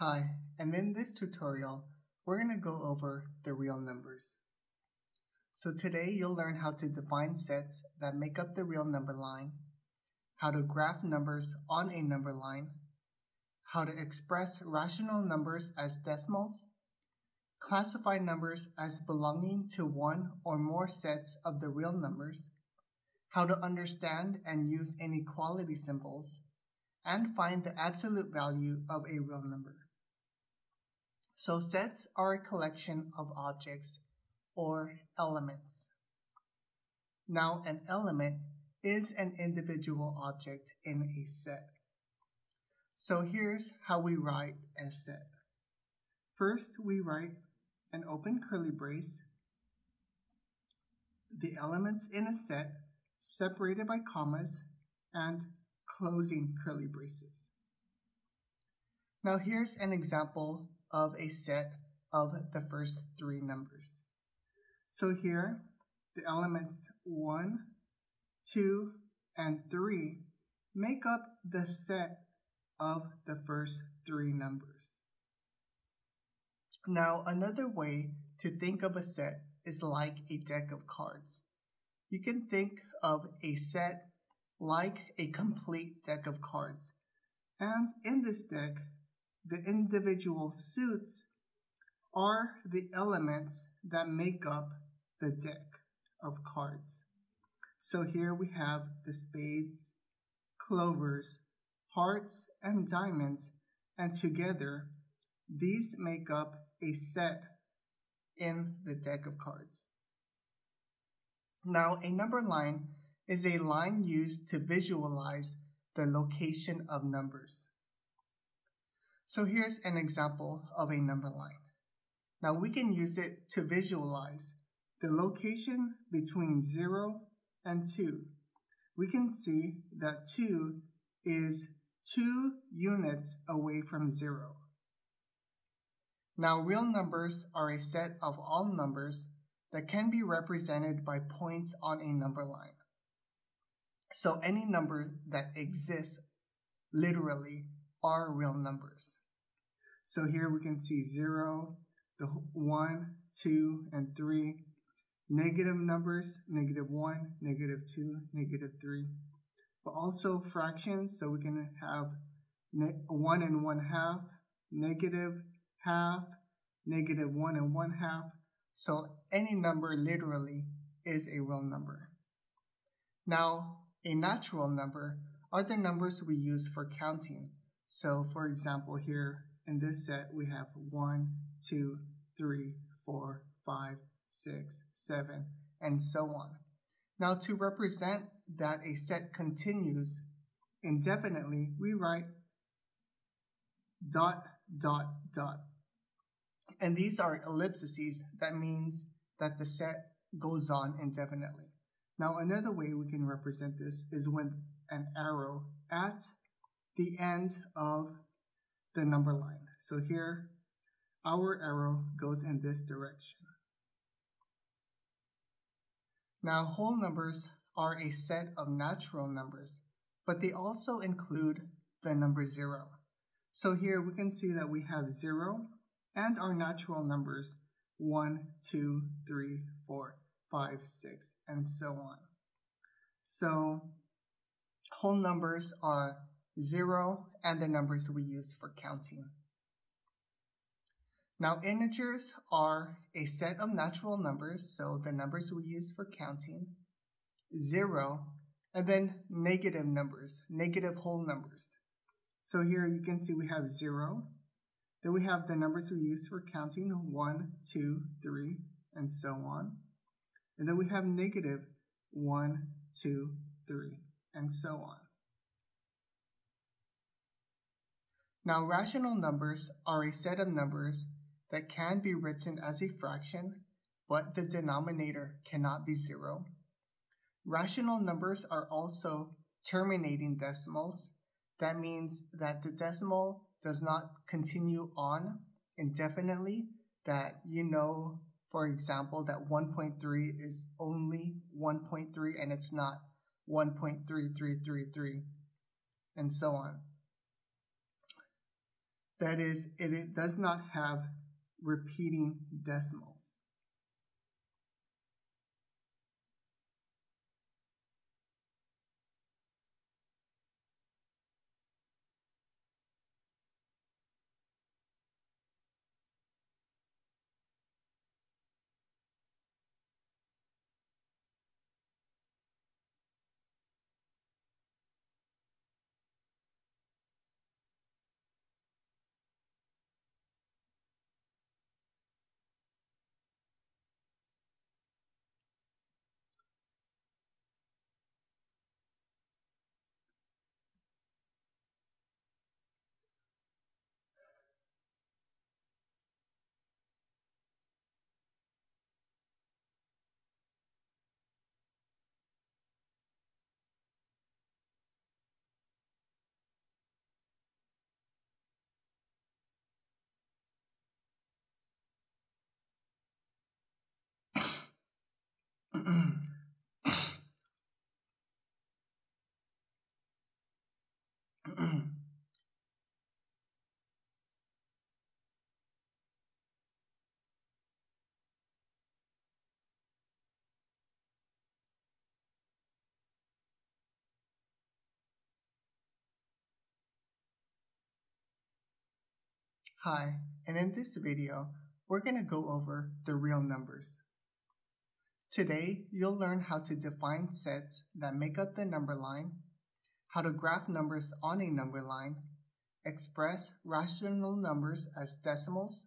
Hi, and in this tutorial, we're going to go over the real numbers. So today you'll learn how to define sets that make up the real number line, how to graph numbers on a number line, how to express rational numbers as decimals, classify numbers as belonging to one or more sets of the real numbers, how to understand and use inequality symbols, and find the absolute value of a real number. So sets are a collection of objects or elements. Now an element is an individual object in a set. So here's how we write a set. First, we write an open curly brace, the elements in a set separated by commas, and closing curly braces. Now here's an example of a set of the first three numbers. So here, the elements 1, 2, and 3 make up the set of the first three numbers. Now another way to think of a set is like a deck of cards. You can think of a set like a complete deck of cards. And in this deck, the individual suits are the elements that make up the deck of cards. So here we have the spades, clovers, hearts, and diamonds, and together these make up a set in the deck of cards. Now a number line is a line used to visualize the location of numbers. So here's an example of a number line. Now we can use it to visualize the location between 0 and 2. We can see that 2 is 2 units away from 0. Now real numbers are a set of all numbers that can be represented by points on a number line. So any number that exists literally are real numbers. So here we can see 0, the 1, 2, and 3. Negative numbers, -1, -2, -3. But also fractions, so we can have 1 and 1/2, negative half, -1 and 1/2. So any number literally is a real number. Now, a natural number are the numbers we use for counting. So for example, here in this set, we have 1, 2, 3, 4, 5, 6, 7, and so on. Now to represent that a set continues indefinitely, we write ... And these are ellipses. That means that the set goes on indefinitely. Now another way we can represent this is with an arrow at the end of the number line. So here, our arrow goes in this direction. Now whole numbers are a set of natural numbers, but they also include the number 0. So here we can see that we have 0 and our natural numbers 1, 2, 3, 4, 5, 6, and so on. So whole numbers are 0 and the numbers we use for counting. Now integers are a set of natural numbers, so the numbers we use for counting, 0, and then negative numbers, negative whole numbers. So here you can see we have 0, then we have the numbers we use for counting, 1, 2, 3, and so on. And then we have negative 1, 2, 3, and so on. Now rational numbers are a set of numbers that can be written as a fraction, but the denominator cannot be 0. Rational numbers are also terminating decimals. That means that the decimal does not continue on indefinitely, that you know, for example, that 1.3 is only 1.3 and it's not 1.3333, and so on. That is, it does not have repeating decimals. Hi, and in this video, we're going to go over the real numbers. Today, you'll learn how to define sets that make up the number line, how to graph numbers on a number line, express rational numbers as decimals,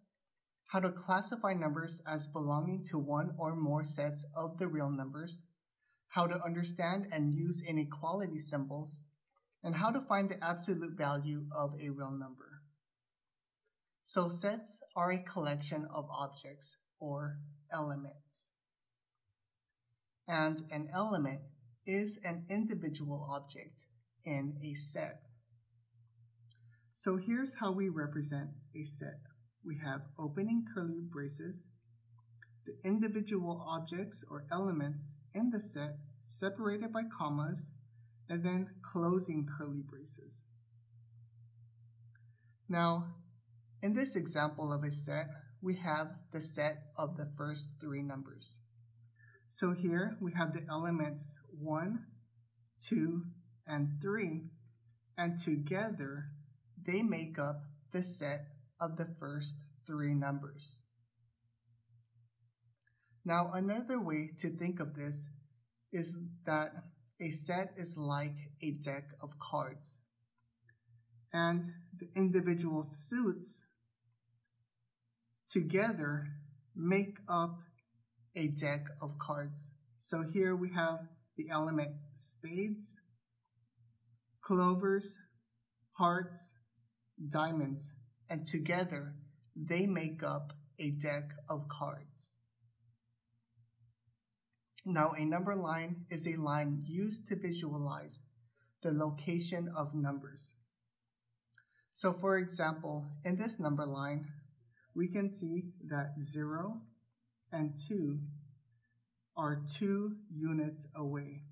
how to classify numbers as belonging to one or more sets of the real numbers, how to understand and use inequality symbols, and how to find the absolute value of a real number. So sets are a collection of objects or elements. And an element is an individual object in a set. So here's how we represent a set. We have opening curly braces, the individual objects or elements in the set separated by commas, and then closing curly braces. Now, in this example of a set, we have the set of the first three numbers. So here we have the elements 1, 2, and 3, and together they make up the set of the first three numbers. Now, another way to think of this is that a set is like a deck of cards, and the individual suits together make up a deck of cards. So here we have the element spades, clovers, hearts, diamonds, and together they make up a deck of cards. Now, a number line is a line used to visualize the location of numbers. So for example, in this number line, we can see that 0 and 2 are 2 units away.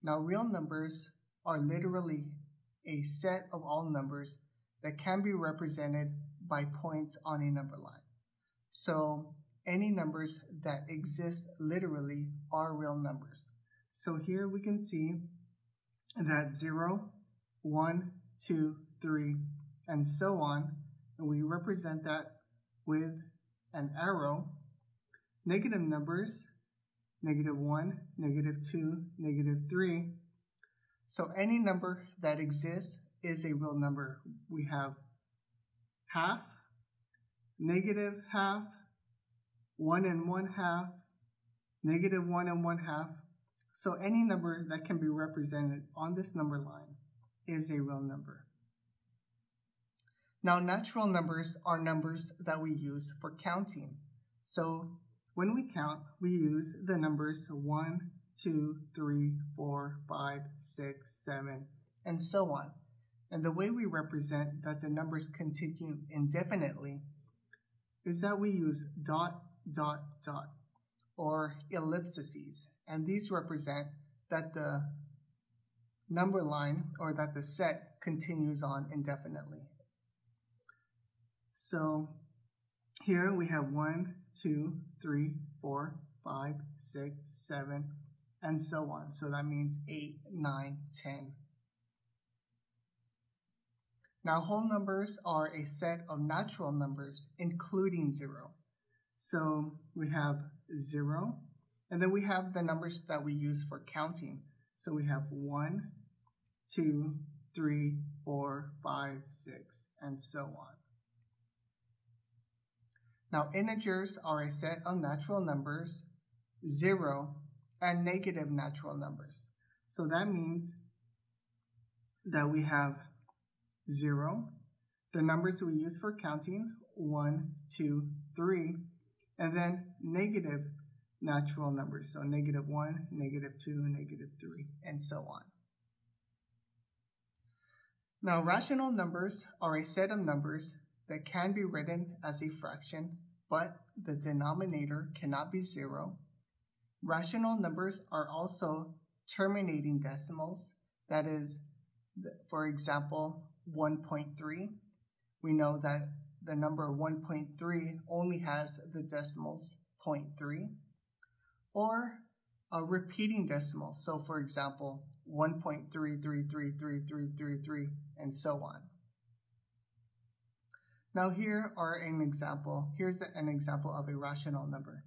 Now, real numbers are literally a set of all numbers that can be represented by points on a number line. So any numbers that exist literally are real numbers. So here we can see that 0, 1, 2, 3, and so on, and we represent that with an arrow. Negative numbers, -1, -2, -3. So any number that exists is a real number. We have half, negative half, 1 1/2, -1 1/2. So any number that can be represented on this number line is a real number. Now, natural numbers are numbers that we use for counting. So when we count, we use the numbers 1, 2, 3, 4, 5, 6, 7, and so on. And the way we represent that the numbers continue indefinitely is that we use dot, dot, dot, or ellipses. And these represent that the number line or that the set continues on indefinitely. So here we have 1, 2, 3, 4, 5, 6, 7, and so on. So that means 8, 9, 10. Now whole numbers are a set of natural numbers, including 0. So we have 0, and then we have the numbers that we use for counting. So we have 1, 2, 3, 4, 5, 6, and so on. Now integers are a set of natural numbers, 0, and negative natural numbers. So that means that we have 0, the numbers we use for counting, 1, 2, 3, and then negative natural numbers, so -1, -2, -3, and so on. Now rational numbers are a set of numbers that can be written as a fraction, but the denominator cannot be 0. Rational numbers are also terminating decimals, that is, for example, 1.3. We know that the number 1.3 only has the decimals 0.3. Or a repeating decimal, so for example, 1.3333333, and so on. Now here's an example of a rational number.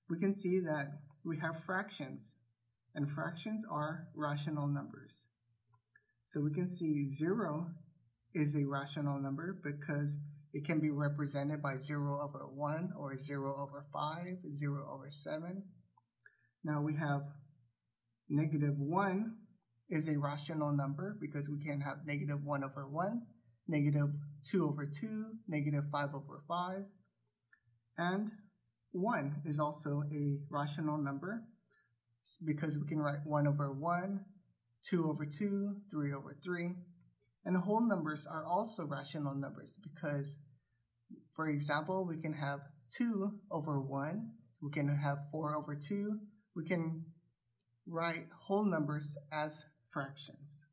We can see that we have fractions, and fractions are rational numbers. So we can see 0 is a rational number because it can be represented by 0/1 or 0/5, 0/7. Now we have -1 is a rational number because we can have -1/1, -2/2, -5/5, and 1 is also a rational number because we can write 1/1, 2/2, 3/3, and whole numbers are also rational numbers because, for example, we can have 2/1, we can have 4/2, we can write whole numbers as fractions.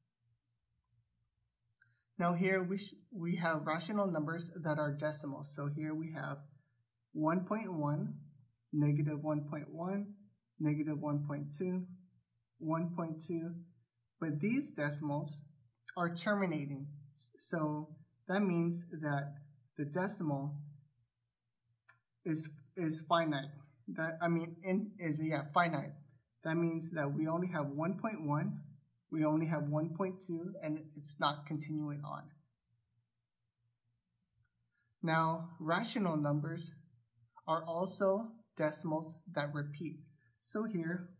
Now here we have rational numbers that are decimals. So here we have 1.1, -1.1, -1.2, 1.2, but these decimals are terminating. So that means that the decimal is finite. Finite. That means that we only have 1.1, we only have 1.2, and it's not continuing on. Now, rational numbers are also decimals that repeat. So here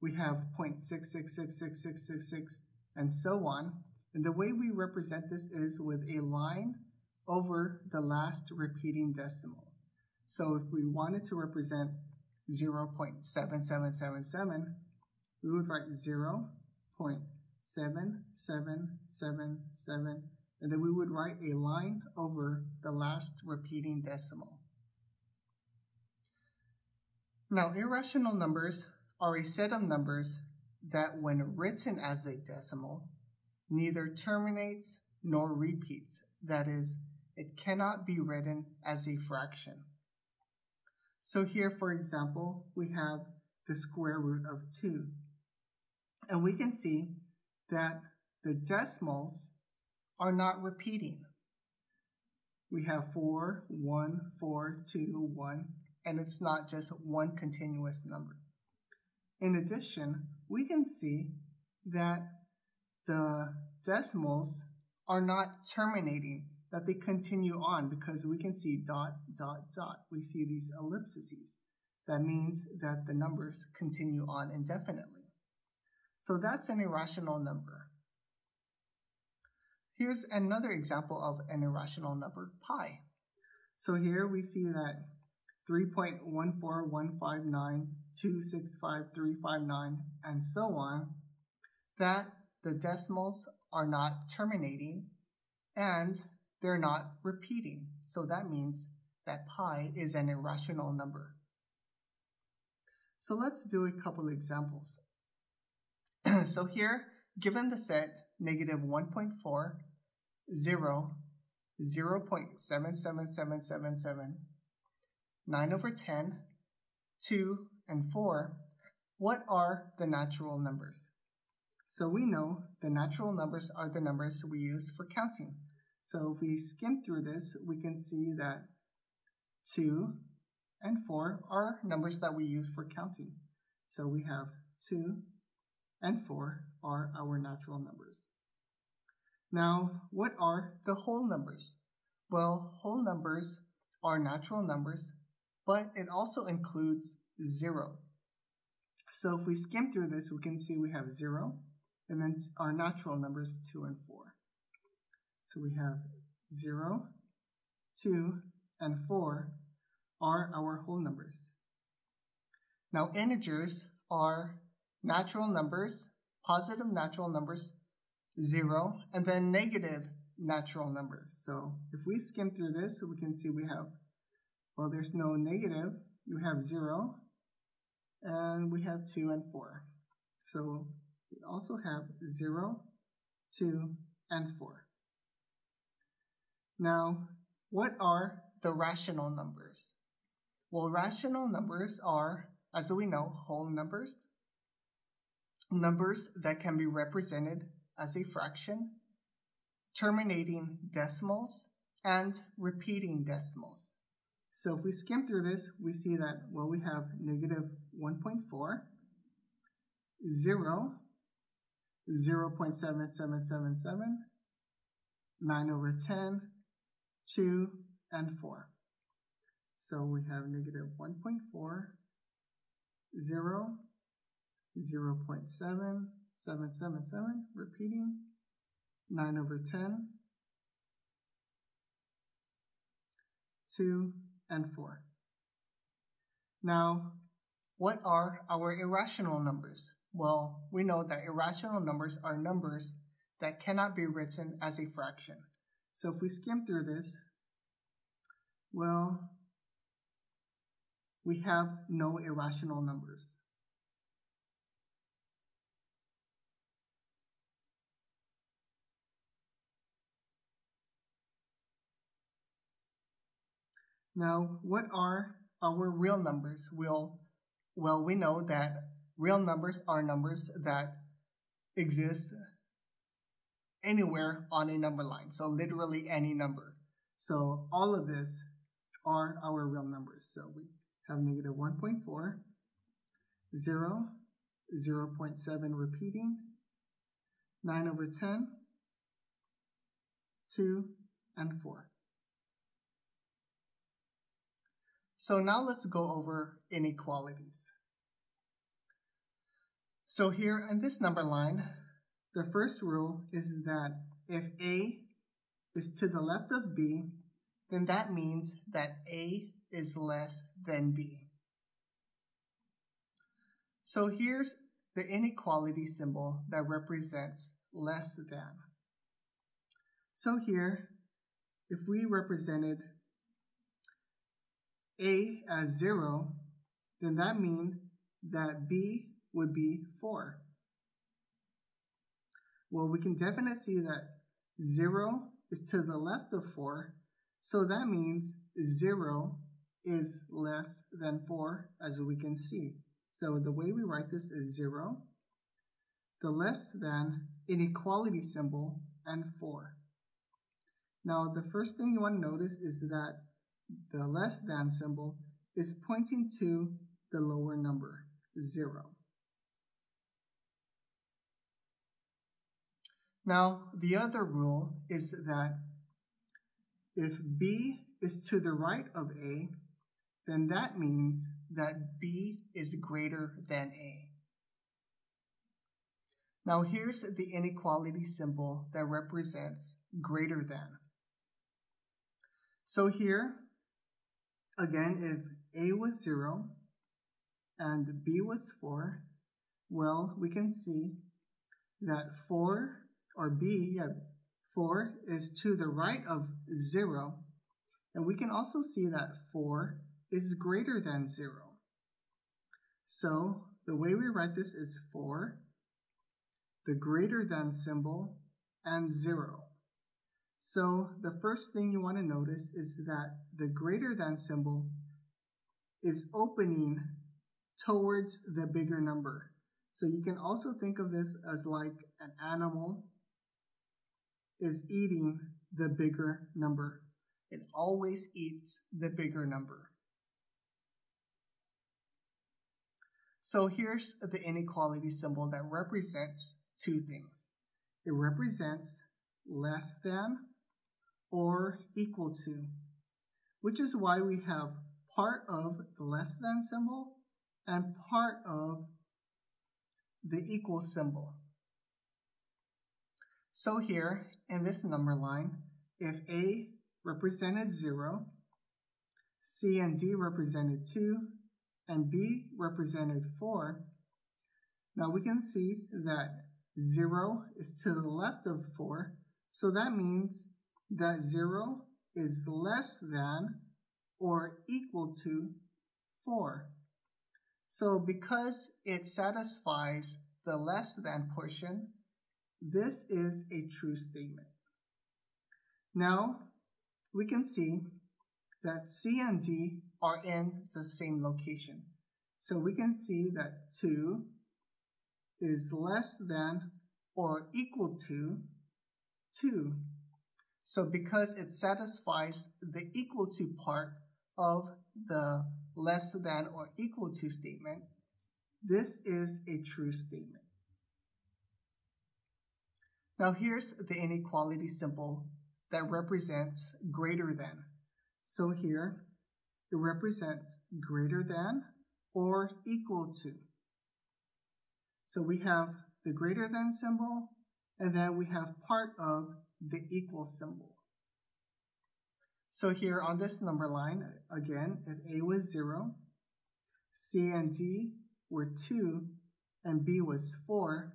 we have 0.6666666, and so on. And the way we represent this is with a line over the last repeating decimal. So if we wanted to represent 0.7777, we would write 0.7777, and then we would write a line over the last repeating decimal. Now, irrational numbers are a set of numbers that, when written as a decimal, neither terminates nor repeats. That is, it cannot be written as a fraction. So here, for example, we have the square root of 2. And we can see that the decimals are not repeating. We have 4, 1, 4, 2, 1, and it's not just one continuous number. In addition, we can see that the decimals are not terminating, that they continue on, because we can see dot, dot, dot. We see these ellipses. That means that the numbers continue on indefinitely. So that's an irrational number. Here's another example of an irrational number, pi. So here we see that 3.14159265359, and so on, that the decimals are not terminating and they're not repeating. So that means that pi is an irrational number. So let's do a couple examples. So here, given the set -1.4, 0, 0.77777, 9 over 10, 2, and 4, what are the natural numbers? So we know the natural numbers are the numbers we use for counting. So if we skim through this, we can see that 2 and 4 are numbers that we use for counting. So we have 2 and 4 are our natural numbers. Now, what are the whole numbers? Well, whole numbers are natural numbers, but it also includes 0. So if we skim through this, we can see we have 0, and then our natural numbers 2 and 4. So we have 0, 2, and 4 are our whole numbers. Now integers are natural numbers, positive natural numbers, 0, and then negative natural numbers. So if we skim through this, we can see we have, well, there's no negative, we have 0, and we have 2 and 4. So we also have 0, 2, and 4. Now, what are the rational numbers? Well, rational numbers are, as we know, whole numbers, numbers that can be represented as a fraction, terminating decimals, and repeating decimals. So if we skim through this, we see that, well, we have negative 1.4, 0, 0.7777, 9 over 10, 2, and 4. So we have negative 1.4, 0, 0.7777, repeating, 9 over 10, 2, and 4. Now, what are our irrational numbers? Well, we know that irrational numbers are numbers that cannot be written as a fraction. So if we skim through this, well, we have no irrational numbers. Now, what are our real numbers? Well, we know that real numbers are numbers that exist anywhere on a number line, so literally any number. So all of this are our real numbers. So we have negative 1.4, 0, 0.7 repeating, 9 over 10, 2, and 4. So now let's go over inequalities. So here in this number line, the first rule is that if A is to the left of B, then that means that A is less than B. So here's the inequality symbol that represents less than. So here, if we represented A as 0, then that means that B would be 4. Well, we can definitely see that 0 is to the left of 4, so that means 0 is less than 4, as we can see. So the way we write this is 0, the less than, inequality symbol, and 4. Now, the first thing you want to notice is that the less than symbol is pointing to the lower number, 0. Now, the other rule is that if B is to the right of A, then that means that B is greater than A. Now, here's the inequality symbol that represents greater than. So here, again, if A was 0 and B was 4, well, we can see that 4 is to the right of 0, and we can also see that 4 is greater than 0. So the way we write this is 4, the greater than symbol, and 0. So the first thing you want to notice is that the greater than symbol is opening towards the bigger number. So you can also think of this as like an animal is eating the bigger number. It always eats the bigger number. So here's the inequality symbol that represents two things. It represents less than or equal to, which is why we have part of the less than symbol and part of the equal symbol. So here in this number line, if A represented 0, C and D represented 2, and B represented 4, now we can see that 0 is to the left of 4, so that means that 0 is less than or equal to 4. So because it satisfies the less than portion, this is a true statement. Now we can see that C and D are in the same location. So we can see that 2 is less than or equal to 2. So because it satisfies the equal to part of the less than or equal to statement, this is a true statement. Now here's the inequality symbol that represents greater than. So here it represents greater than or equal to. So we have the greater than symbol, and then we have part of the equal symbol. So here on this number line, again, if A was 0, C and D were 2, and B was 4,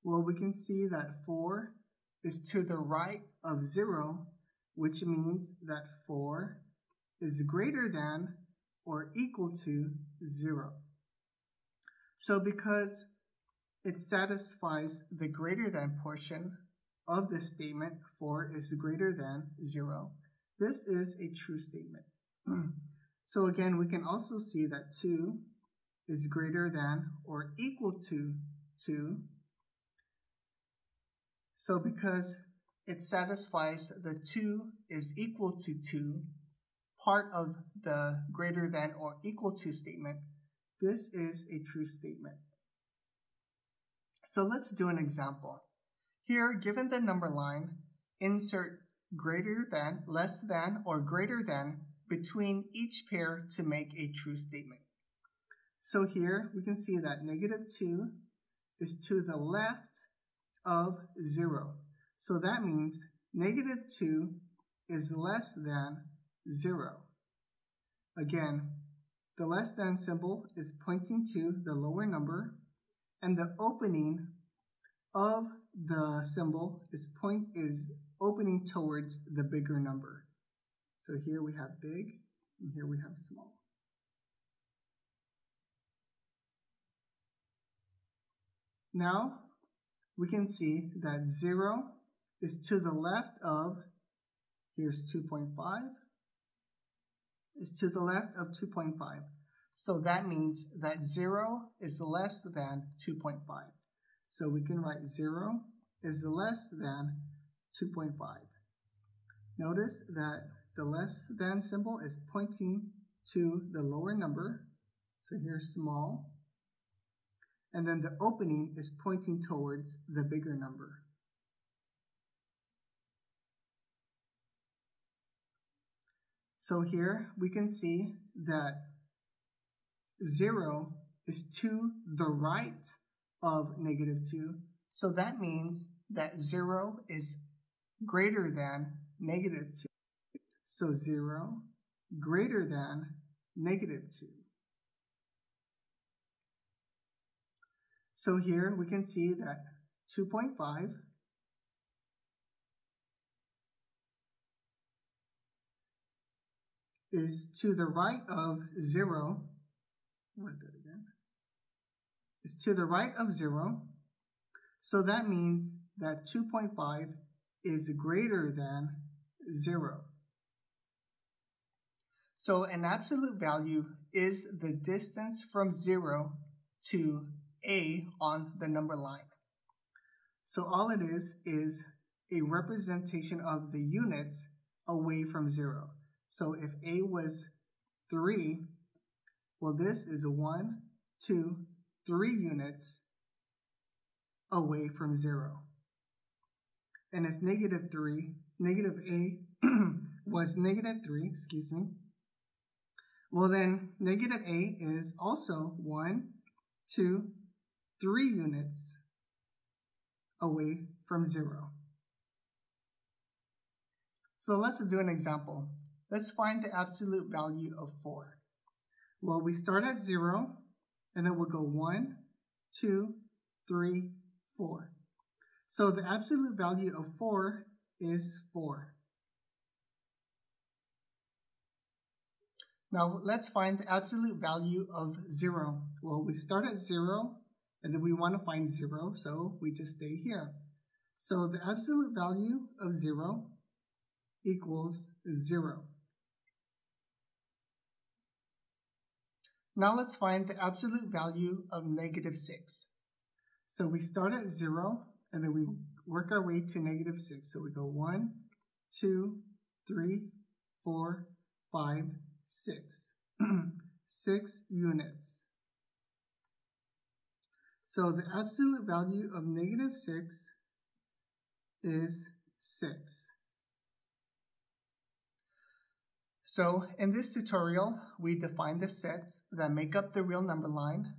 well, we can see that 4 is to the right of 0, which means that 4 is greater than or equal to 0. So because it satisfies the greater than portion of the statement, 4 is greater than 0, this is a true statement. So again, we can also see that 2 is greater than or equal to 2. So because it satisfies the 2 is equal to 2, part of the greater than or equal to statement, this is a true statement. So let's do an example. Here, given the number line, insert greater than, less than, or greater than between each pair to make a true statement. So here we can see that -2 is to the left of 0. So that means -2 is less than 0. Again, the less than symbol is pointing to the lower number, and the opening of the symbol is opening towards the bigger number. So here we have big, and here we have small. Now we can see that 0 is to the left of, here's 2.5, is to the left of 2.5. So that means that 0 is less than 2.5. So we can write 0 is less than 2.5. Notice that the less than symbol is pointing to the lower number. So here's small. And then the opening is pointing towards the bigger number. So here we can see that 0 is to the right of -2. So that means that 0 is greater than -2. So 0 greater than -2. So here we can see that 2.5 is to the right of 0. Where's that again? It's to the right of 0. So that means that 2.5 is greater than 0. So an absolute value is the distance from 0 to a on the number line. So all it is a representation of the units away from 0. So if a was 3, well, this is 1, 2, 3 units away from 0. And if negative a was negative 3, well then negative a is also 1, 2, 3 units away from 0. So let's do an example. Let's find the absolute value of 4. Well, we start at 0, and then we'll go 1, 2, 3, 4. So the absolute value of 4 is 4. Now let's find the absolute value of 0. Well, we start at 0, and then we want to find 0, so we just stay here. So the absolute value of 0 equals 0. Now let's find the absolute value of negative 6. So we start at 0, and then we work our way to negative 6. So we go 1, 2, 3, 4, 5, 6. 6 units. So the absolute value of negative 6 is 6. So in this tutorial, we defined the sets that make up the real number line.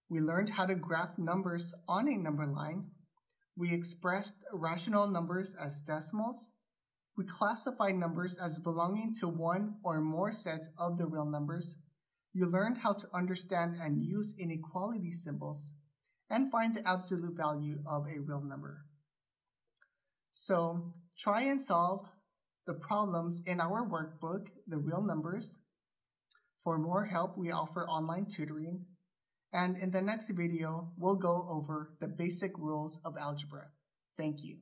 We learned how to graph numbers on a number line. We expressed rational numbers as decimals. We classify numbers as belonging to one or more sets of the real numbers. You learned how to understand and use inequality symbols and find the absolute value of a real number. So try and solve the problems in our workbook, The Real Numbers. For more help, we offer online tutoring. And in the next video, we'll go over the basic rules of algebra. Thank you.